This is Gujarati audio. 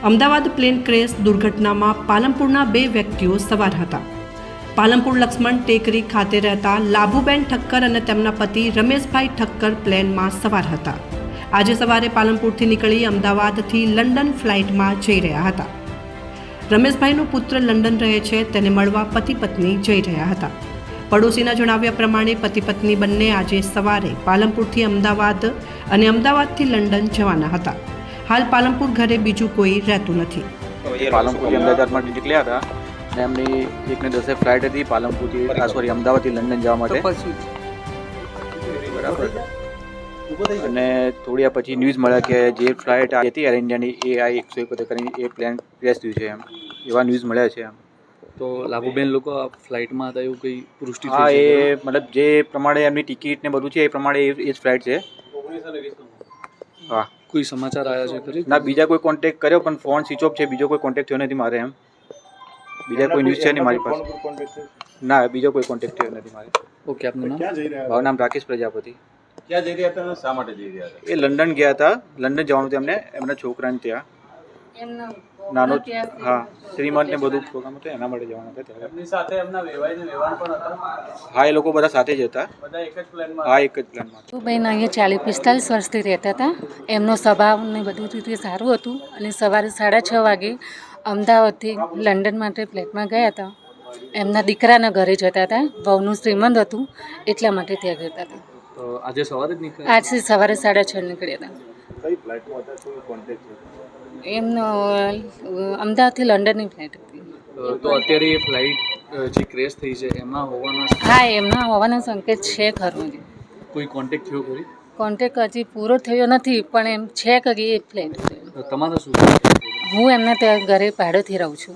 અમદાવાદ પ્લેન ક્રેશ દુર્ઘટનામાં પાલનપુરના 2 વ્યક્તિઓ સવાર હતા. પાલનપુર લક્ષ્મણ ટેકરી ખાતે રહેતા લાભુબેન ઠક્કર અને તેમના પતિ રમેશભાઈ ઠક્કર પ્લેનમાં સવાર હતા. આજે સવારે પાલનપુરથી નીકળી અમદાવાદથી લંડન ફ્લાઇટમાં જઈ રહ્યા હતા. રમેશભાઈનો પુત્ર લંડન રહે છે, તેને મળવા પતિ પત્ની જઈ રહ્યા હતા. પડોશીના જણાવ્યા પ્રમાણે પતિ પત્ની બંને આજે સવારે પાલનપુરથી અમદાવાદ અને અમદાવાદથી લંડન જવાના હતા. હાલ પાલનપુર ઘરે બીજું કોઈ રહેતું નથી. પાલનપુરથી અમદાવાદમાં નીકળ્યા હતા અને એમની 1:10 ફ્લાઇટ હતી પાલનપુરથી અમદાવાદથી લંડન જવા માટે. બરાબર. અને થોડી પછી ન્યૂઝ મળ્યા કે જે ફ્લાઇટ હતી એર ઇન્ડિયાની AI-171 કરીને એ પ્લેન ક્રેશ થયું છે, એમ એવા ન્યૂઝ મળ્યા છે. એમ તો લાભુબેન લોકો આ ફ્લાઇટમાં હતા એવું કંઈ પુષ્ટિ હા, એ મતલબ જે પ્રમાણે એમની ટિકિટ ને બધું છે એ પ્રમાણે એ જ ફ્લાઇટ છે. હા, કોઈ સમાચાર આવ્યા છે ખરી? ના, બીજા કોઈ કોન્ટેક્ટ કર્યો પણ ફોન સ્વિચ ઓફ છે, બીજો કોઈ કોન્ટેક્ટ થયો નથી મારે. એમ બીજા કોઈ ન્યૂઝ છે નહીં મારી પાસે. ના, બીજો કોઈ કોન્ટેક્ટ થયો નથી મારે. ઓકે, આપનું નામ? મારું નામ રાકેશ પ્રજાપતિ. ક્યાં જઈ રહ્યા હતા? શા માટે જઈ રહ્યા હતા? એ લંડન ગયા હતા. લંડન જવાનું હતું એમને, એમના છોકરાને ત્યાં નાનો, હા, શ્રીમંત ને બધું પ્રોગ્રામ હતો, એના માટે જવાના હતા ત્યારે. એમની સાથે એમના વેવાઈને વેવાણ પણ હતા? હા, એ લોકો બધા સાથે જ હતા. બધા એક જ પ્લેનમાં? હા, એક જ પ્લાનમાં. બેન અહીંયા 40-45 વર્ષથી રહેતા હતા. એમનો સ્વભાવ ને બધું રીતે સારું હતું અને સવારે 6:30 વાગે અમદાવાદથી લંડન માટે ફ્લાઇટમાં ગયા હતા. એમના દીકરાના ઘરે જતા હતા. વહુનું શ્રીમંત હતું એટલા માટે ત્યાં ગયા હતા. તો આજે સવારે જ નીકળ્યા? આજે સવારે 6:30 નીકળ્યા હતા. કઈ ફ્લાઇટમાં હતા? કોઈ કોન્ટેક્ટ છે? એમનો અમદાવાદથી લંડનની ફ્લાઇટ હતી. તો અત્યારે એ ફ્લાઇટ જે ક્રેશ થઈ છે એમાં હોવાના હા, એમના હોવાનો સંકેત છે ખરો. કોઈ કોન્ટેક્ટ થયો ખરી? કોન્ટેક્ટ હજી પૂરો થયો નથી પણ એમ છે કે એ ફ્લાઇટ છે. તમારા શું? હું એમના ત્યાં ઘરે ભાડેથી રહું છું.